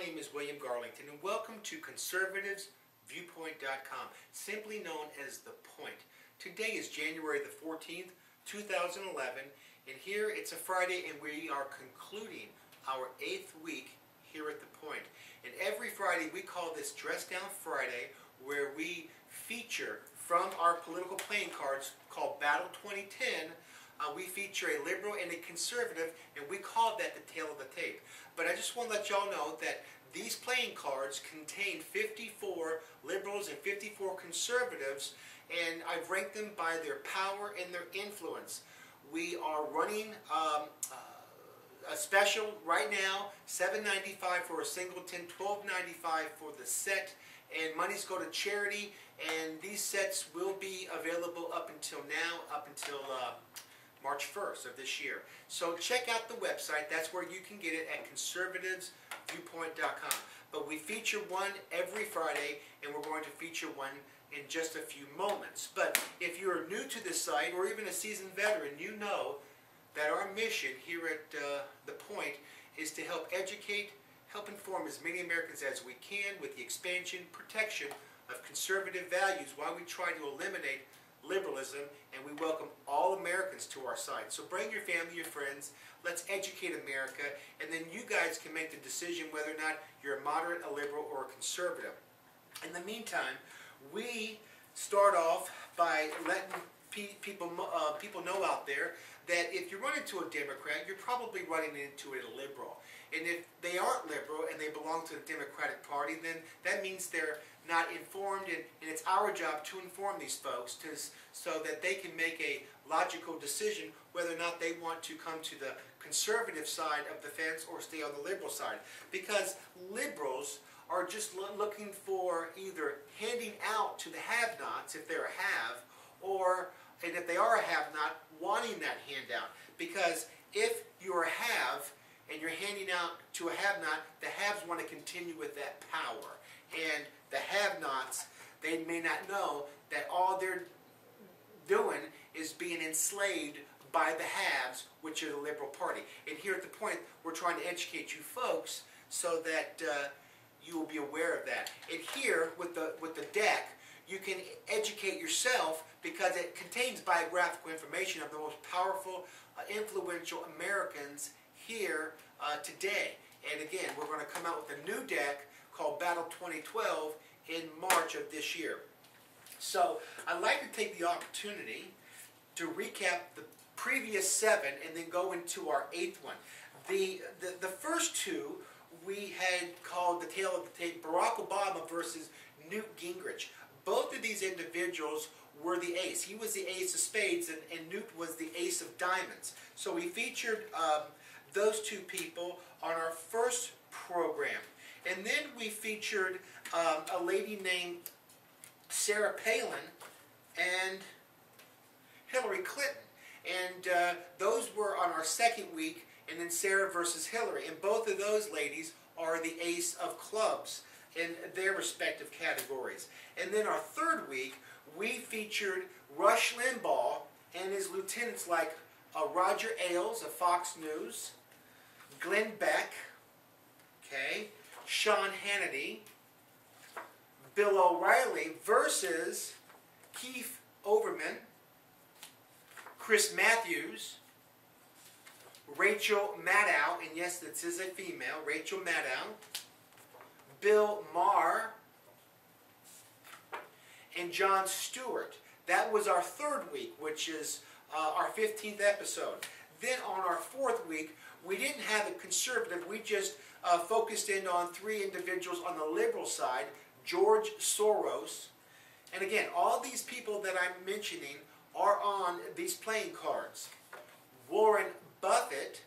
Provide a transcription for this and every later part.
name is William Garlington, and welcome to ConservativesViewpoint.com, simply known as The Point. Today is January the 14th, 2011, and here it's a Friday, and we are concluding our 8th week here at The Point. And every Friday we call this Dress Down Friday, where we feature from our political playing cards called Battle 2010. We feature a liberal and a conservative, and we call that the tail of the tape. But I just want to let y'all know that these playing cards contain 54 liberals and 54 conservatives, and I've ranked them by their power and their influence. We are running a special right now, $7.95 for a singleton, $12.95 for the set, and monies go to charity, and these sets will be available up until now, up until March 1st of this year. So check out the website. That's where you can get it at conservativesviewpoint.com. But we feature one every Friday, and we're going to feature one in just a few moments. But if you're new to this site, or even a seasoned veteran, you know that our mission here at The Point is to help educate, help inform as many Americans as we can with the expansion, protection of conservative values while we try to eliminate liberalism, and we welcome all Americans to our site. So bring your family, your friends, let's educate America, and then you guys can make the decision whether or not you're a moderate, a liberal, or a conservative. In the meantime, we start off by letting people know out there that if you run into a Democrat, you're probably running into a liberal. And if they aren't liberal and they belong to the Democratic Party, then that means they're not informed, and it's our job to inform these folks so that they can make a logical decision whether or not they want to come to the conservative side of the fence or stay on the liberal side. Because liberals are just looking for either handing out to the have-nots if they're a have, and if they are a have-not, wanting that handout. Because if you're a have and you're handing out to a have-not, the haves want to continue with that power. And the have-nots, they may not know that all they're doing is being enslaved by the haves, which are the Liberal Party. And here at The Point, we're trying to educate you folks so that you will be aware of that. And here, with the deck, you can educate yourself because it contains biographical information of the most powerful, influential Americans here today. And again, we're going to come out with a new deck called Battle 2012 in March of this year. So I'd like to take the opportunity to recap the previous 7 and then go into our 8th one. The first two we had called the tail of the tape, Barack Obama versus Newt Gingrich. Both of these individuals were the ace. He was the ace of spades, and Newt was the ace of diamonds. So we featured those two people on our first program. And then we featured a lady named Sarah Palin and Hillary Clinton. And those were on our second week, and then Sarah versus Hillary. And both of those ladies are the ace of clubs in their respective categories. And then our third week, we featured Rush Limbaugh and his lieutenants like Roger Ailes of Fox News, Glenn Beck, Sean Hannity, Bill O'Reilly versus Keith Olbermann, Chris Matthews, Rachel Maddow, and yes, this is a female, Rachel Maddow, Bill Maher, and Jon Stewart. That was our third week, which is our 15th episode. Then on our fourth week, we didn't have a conservative. We just focused in on 3 individuals on the liberal side, George Soros. And again, all these people that I'm mentioning are on these playing cards. Warren Buffett,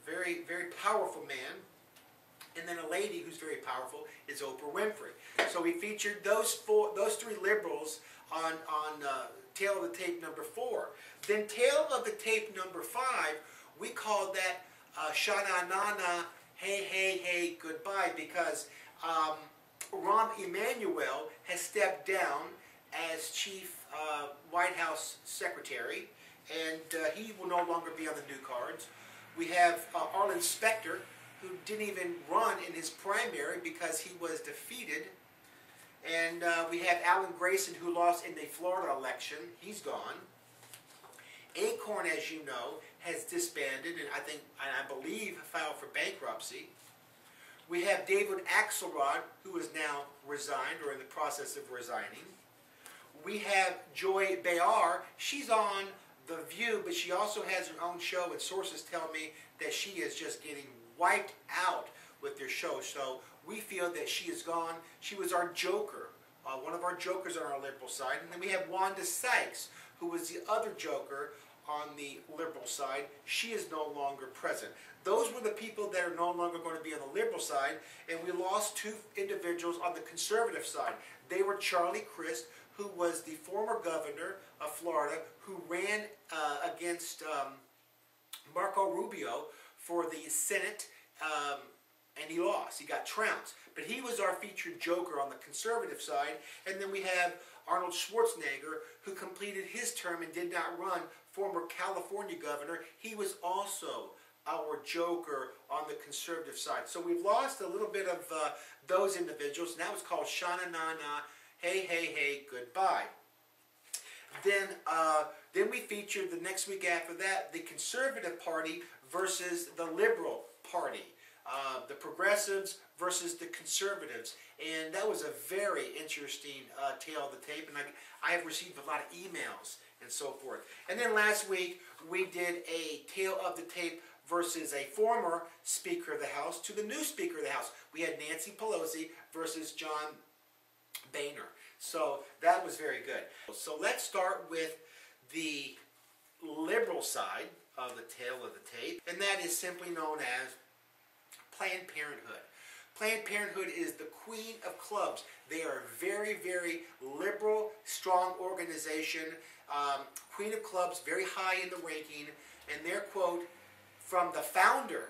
very, very powerful man. And then a lady who's very powerful is Oprah Winfrey. So we featured those 3 liberals on Tail of the Tape number 4. Then Tail of the Tape number 5, we called that Sha-na-na-na, hey, hey, hey, goodbye, because Rahm Emanuel has stepped down as Chief White House Secretary, and he will no longer be on the new cards. We have Arlen Specter, who didn't even run in his primary because he was defeated. And we have Alan Grayson, who lost in the Florida election. He's gone. Acorn, as you know, has disbanded and I believe filed for bankruptcy. We have David Axelrod, who is now resigned or in the process of resigning. We have Joy Behar. She's on The View, but she also has her own show, and sources tell me that she is just getting wiped out with their show. So we feel that she is gone. She was our joker, one of our jokers on our liberal side. And then we have Wanda Sykes, who was the other joker on the liberal side. She is no longer present. Those were the people that are no longer going to be on the liberal side, and we lost two individuals on the conservative side. They were Charlie Crist, who was the former governor of Florida, who ran against Marco Rubio for the Senate, and he lost. He got trounced. But he was our featured joker on the conservative side. And then we have Arnold Schwarzenegger, who completed his term and did not run, former California governor. He was also our joker on the conservative side. So we've lost a little bit of those individuals. Now it's called Shana Na Na, hey, hey, hey, goodbye. Then we featured the next week after that the Conservative Party versus the Liberal Party. The Progressives versus the Conservatives. And that was a very interesting tale of the tape. And I have received a lot of emails and so forth. And then last week we did a tale of the tape versus a former Speaker of the House to the new Speaker of the House. We had Nancy Pelosi versus John Boehner. So that was very good. So let's start with the liberal side of the tale of the tape, and that is simply known as Planned Parenthood. Planned Parenthood is the queen of clubs. They are a very, very liberal, strong organization. Queen of clubs, very high in the ranking. And their quote from the founder,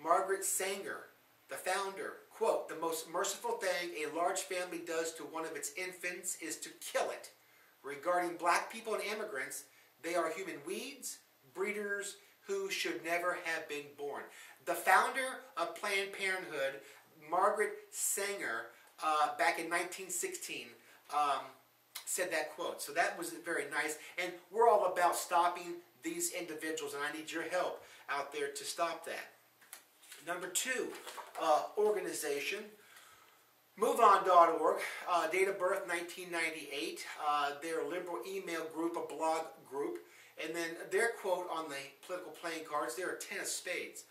Margaret Sanger, the founder, quote, "The most merciful thing a large family does to one of its infants is to kill it. Regarding black people and immigrants, they are human weeds, breeders who should never have been born." The founder of Planned Parenthood, Margaret Sanger, back in 1916, said that quote. So that was very nice. And we're all about stopping these individuals, and I need your help out there to stop that. Number two, organization, MoveOn.org, date of birth 1998. They're a liberal email group, a blog group. And then their quote on the political playing cards, they're a 10 of spades.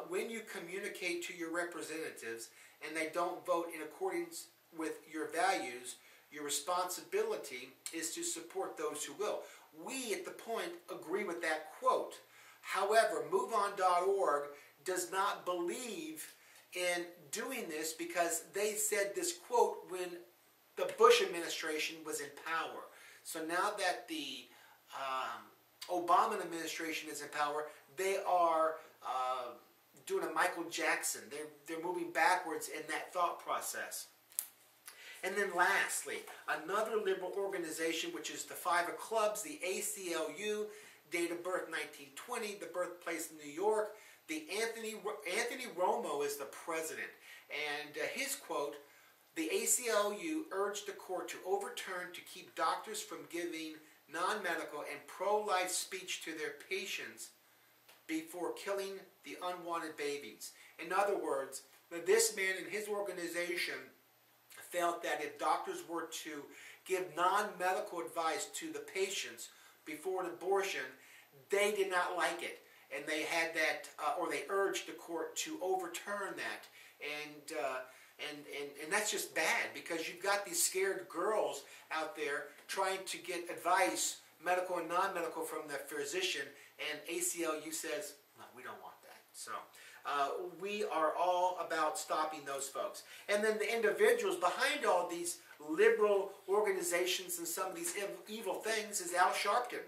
When you communicate to your representatives and they don't vote in accordance with your values, your responsibility is to support those who will. We at The Point agree with that quote. However, MoveOn.org does not believe in doing this because they said this quote when the Bush administration was in power. So now that the Obama administration is in power, they are doing a Michael Jackson. They're moving backwards in that thought process. And then lastly, another liberal organization, which is the Five of Clubs, the ACLU, date of birth 1920, the birthplace in New York. The Anthony Romo is the president. And his quote, "The ACLU urged the court to overturn to keep doctors from giving non-medical and pro-life speech to their patients before killing the unwanted babies." In other words, this man and his organization felt that if doctors were to give non-medical advice to the patients before an abortion, they did not like it. And they had that, or they urged the court to overturn that. And that's just bad, because you've got these scared girls out there trying to get advice, medical and non-medical, from the physician, and ACLU says, no, we don't want that. So we are all about stopping those folks. And then the individuals behind all these liberal organizations and some of these evil things is Al Sharpton.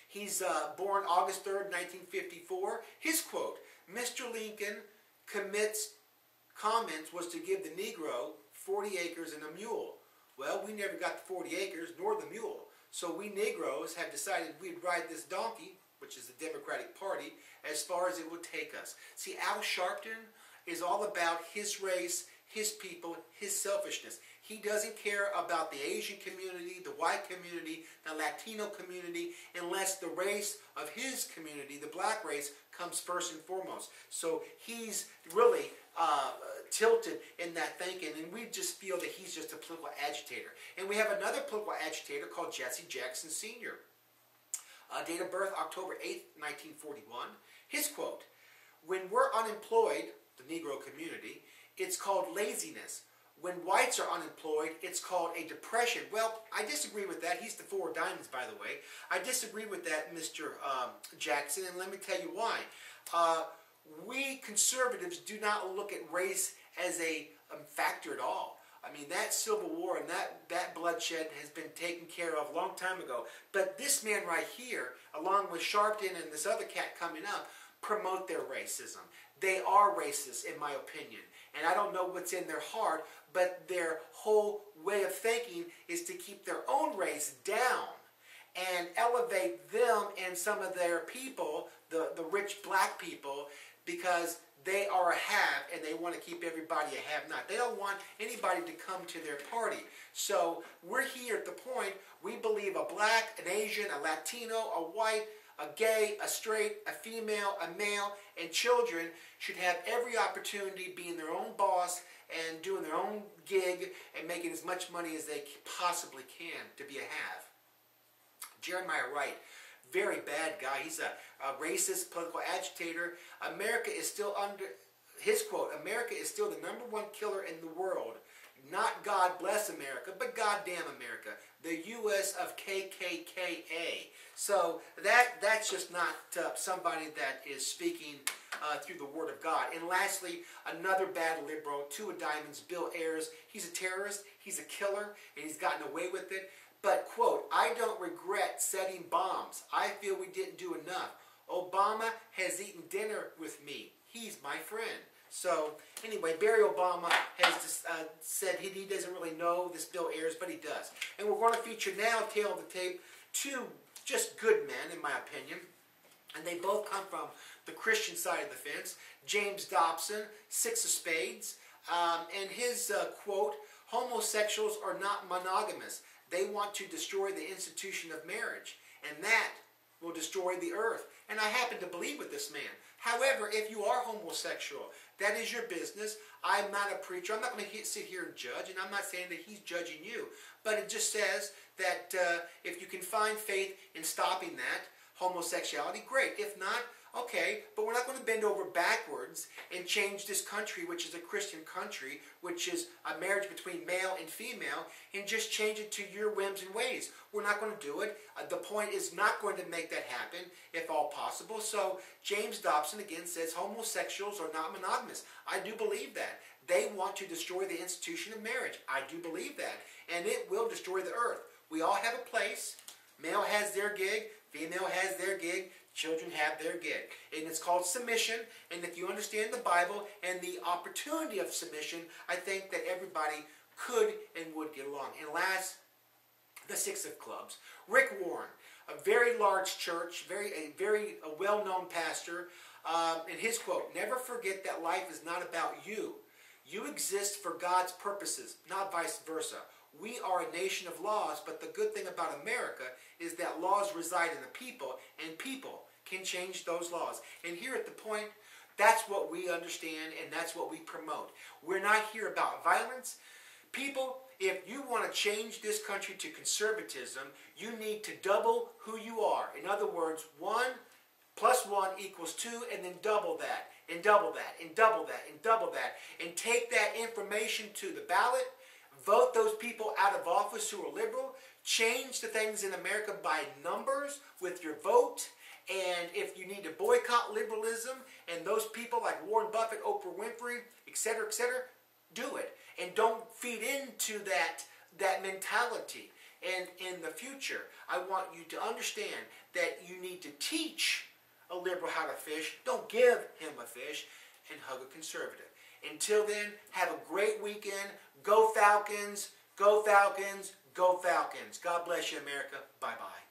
He's born August 3rd, 1954. His quote, "Mr. Lincoln comments was to give the Negro 40 acres and a mule. Well, we never got the 40 acres nor the mule. So we Negroes have decided we'd ride this donkey which is the Democratic Party, as far as it will take us. See, Al Sharpton is all about his race, his people, his selfishness. He doesn't care about the Asian community, the white community, the Latino community, unless the race of his community, the black race, comes first and foremost. So he's really tilted in that thinking, and we just feel that he's just a political agitator. And we have another political agitator called Jesse Jackson Sr. Date of birth, October 8th, 1941. His quote, "When we're unemployed, the Negro community, it's called laziness. When whites are unemployed, it's called a depression." Well, I disagree with that. He's the Four of Diamonds, by the way. I disagree with that, Mr. Jackson, and let me tell you why. We conservatives do not look at race as a factor at all. I mean, that Civil War and that bloodshed has been taken care of a long time ago. But this man right here, along with Sharpton and this other cat coming up, promote their racism. They are racist, in my opinion. And I don't know what's in their heart, but their whole way of thinking is to keep their own race down and elevate them and some of their people, the rich black people, because they are a have and they want to keep everybody a have-not. They don't want anybody to come to their party. So we're here at the point, we believe a black, an Asian, a Latino, a white, a gay, a straight, a female, a male, and children should have every opportunity being their own boss and doing their own gig and making as much money as they possibly can to be a have. Jeremiah Wright, very bad guy. He's a racist political agitator. America is still under, his quote, "America is still the #1 killer in the world. Not God bless America, but goddamn America. The U.S. of KKKA." So that's just not somebody that is speaking through the Word of God. And lastly, another bad liberal, Two of Diamonds, Bill Ayers. He's a terrorist, he's a killer, and he's gotten away with it. But, quote, "I don't regret setting bombs. I feel we didn't do enough. Obama has eaten dinner with me. He's my friend." So, anyway, Barry Obama has just, said he doesn't really know this Bill Ayers, but he does. And we're going to feature now, tail of the tape, two just good men, in my opinion. And they both come from the Christian side of the fence. James Dobson, Six of Spades. And his quote, "Homosexuals are not monogamous. They want to destroy the institution of marriage, and that will destroy the earth." And I happen to believe with this man. However, if you are homosexual, that is your business. I'm not a preacher. I'm not going to sit here and judge, and I'm not saying that he's judging you. But it just says that if you can find faith in stopping that homosexuality, great. If not, okay. But we're not going to bend over backwards and change this country, which is a Christian country, which is a marriage between male and female, and just change it to your whims and ways. We're not going to do it. The point is not going to make that happen, if all possible. So James Dobson again says homosexuals are not monogamous. I do believe that. They want to destroy the institution of marriage. I do believe that. And it will destroy the earth. We all have a place. Male has their gig. Female has their gig. Children have their gig. And it's called submission. And if you understand the Bible and the opportunity of submission, I think that everybody could and would get along. And last, the Six of Clubs. Rick Warren, a very large church, a very well-known pastor. And his quote, "Never forget that life is not about you. You exist for God's purposes, not vice versa. We are a nation of laws, but the good thing about America is that laws reside in the people, and people can change those laws." And here at the point, that's what we understand, and that's what we promote. We're not here about violence. People, if you want to change this country to conservatism, you need to double who you are. In other words, 1 + 1 = 2, and then double that, and double that, and double that, and double that. And take that information to the ballot. Vote those people out of office who are liberal. Change the things in America by numbers with your vote. And if you need to boycott liberalism and those people like Warren Buffett, Oprah Winfrey, etc., do it. And don't feed into that mentality. And in the future, I want you to understand that you need to teach a liberal how to fish. Don't give him a fish, and hug a conservative. Until then, have a great weekend. Go Falcons, go Falcons, go Falcons. God bless you, America. Bye-bye.